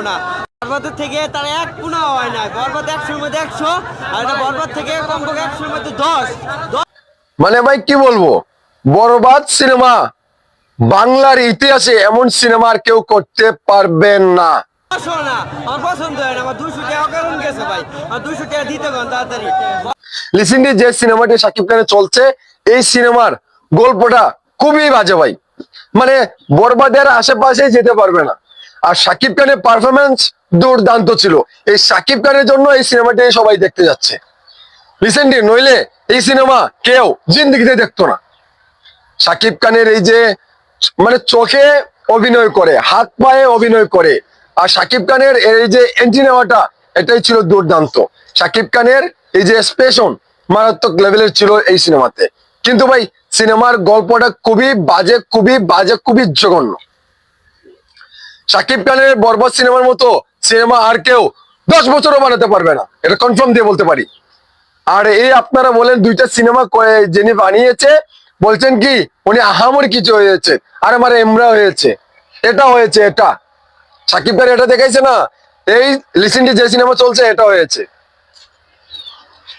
না। বরবাদের থেকে তার এক পুনা হয় না। বরবাদ 100-র মধ্যে 100, আর এটা বরবাদ থেকে কমপক্ষে 100-র মধ্যে 10। মানে ভাই কি বলবো, বরবাদ সিনেমা বাংলার ইতিহাসে এমন সিনেমা আর কেউ করতে পারবেন না। না আমার পছন্দ হয় না। আমার 200 টাকা অকারণ গেছে ভাই। আমার 200 টাকা দিতে গন তাড়াতাড়ি। রিসেন্টলি যে সিনেমাটি শাকিব খানের চলছে, এই সিনেমার গল্পটা খুবই বাজে ভাই। মানে বরবাদের আশেপাশে যেতে পারবে না। আর শাকিব খানের পারফরমেন্স দুর্দান্ত ছিল। এই শাকিব খানের জন্য এই সিনেমাটি সবাই দেখতে যাচ্ছে রিসেন্টলি, নইলে এই সিনেমা কেউ জিন্দিগিতে দেখতো না। শাকিব খানের এই যে মানে চোখে অভিনয় করে, হাত পায়ে অভিনয় করে, আর শাকিব খানের এই যে এন্ট্রি নেওয়াটা, এটাই ছিল দুর্দান্ত। শাকিব খানের এই যে এক্সপ্রেশন মারাত্মক লেভেলের ছিল এই সিনেমাতে। কিন্তু ভাই সিনেমার গল্পটা খুবই বাজে, খুবই বাজে, খুবই জঘন্য। শাকিব খানের বরবাদ সিনেমার মতো সিনেমা আর কেউ 10 বছরও বানাতে পারবে না, এটা কনফার্ম দিয়ে বলতে পারি। আর এই আপনারা বলেন দুইটা সিনেমা যিনি বানিয়েছে, বলছেন কি উনি আহামরি কিছু হয়েছে, আর আমার এমরা হয়েছে, এটা হয়েছে, এটা সাকিব খান এটা দেখাইছে না। এই রিসেন্টলি যে সিনেমা চলছে এটা হয়েছে।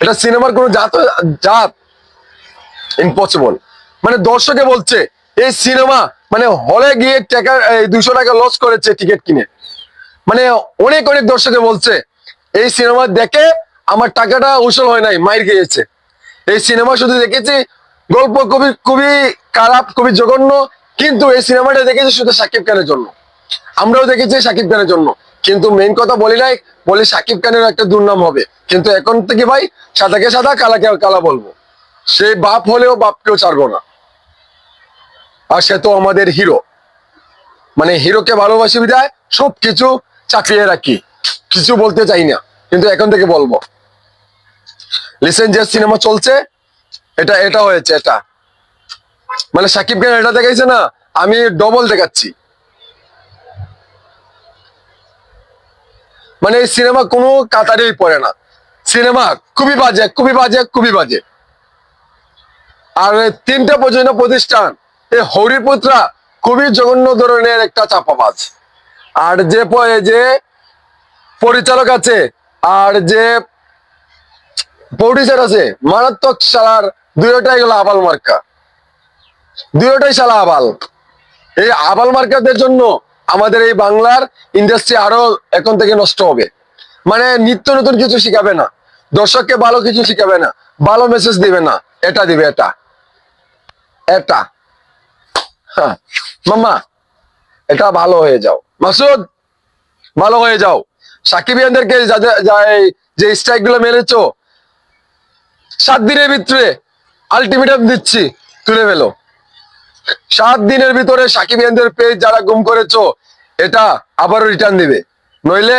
এটা সিনেমার কোন জাত জাত ইম্পসিবল। মানে দর্শকে বলছে এই সিনেমা মানে হলে গিয়ে টাকা 200 টাকা লস করেছে টিকিট কিনে। মানে অনেক অনেক দর্শকে বলছে এই সিনেমা দেখে আমার টাকাটা উসুল হয় নাই, মাইর খেয়েছে। এই সিনেমা শুধু দেখেছি, গল্প খুবই খুবই খারাপ, খুবই জঘন্য, কিন্তু এই সিনেমাটা দেখেছি শুধু শাকিব খানের জন্য। আমরাও দেখেছি শাকিব খানের জন্য, কিন্তু মেইন কথা বলি নাই, বলি শাকিব খানের একটা দুর্নাম হবে। কিন্তু এখন থেকে ভাই সাদাকে সাদা, কালাকে কালা বলবো। সে বাপ হলেও বাপকেও ছাড়বো না। আর সে তো আমাদের হিরো, মানে হিরোকে ভালোবাসি বিদায় সবকিছু চাপিয়ে রাখি, কিছু বলতে চাই না, কিন্তু এখন থেকে বলবো। লিসেন যে সিনেমা চলছে এটা এটা হয়েছে, এটা মানে সাকিব খান এটা দেখাইছে না, আমি ডবল দেখাচ্ছি। মানে এই সিনেমা কোনো কাতারেই পড়ে না। সিনেমা খুবই বাজে, খুবই বাজে, খুবই বাজে। আর 3টে প্রযোজনা প্রতিষ্ঠান, এই হরিপুত্রা খুবই জঘন্য ধরনের একটা চাপাবাজ। আর যে পরিচালক আছে আর যে প্রডিউসার আছে, মারাত্মক শালার দুইটাই গেল আবাল মার্কা, দুইটাই শালা আবাল। এই আবাল মার্কাদের জন্য আমাদের এই বাংলার ইন্ডাস্ট্রি আরো এখন থেকে নষ্ট হবে। মানে নিত্য নতুন কিছু শিখাবে না, দর্শককে ভালো কিছু শিখাবে না, ভালো মেসেজ দিবে না, এটা দিবে এটা এটা। হ্যাঁ মামা, এটা ভালো হয়ে যাও, মাসুদ ভালো হয়ে যাও। সাকিবিয়ানদেরকে যে স্ট্রাইক গুলো মেরেছো, 7 দিনের ভিতরে আলটিমেটাম দিচ্ছি, তুলে ফেলো। 7 দিনের ভিতরে সাকিবিয়ানদের পেজ যারা গুম করেছো, এটা আবারও রিটার্ন দিবে, নইলে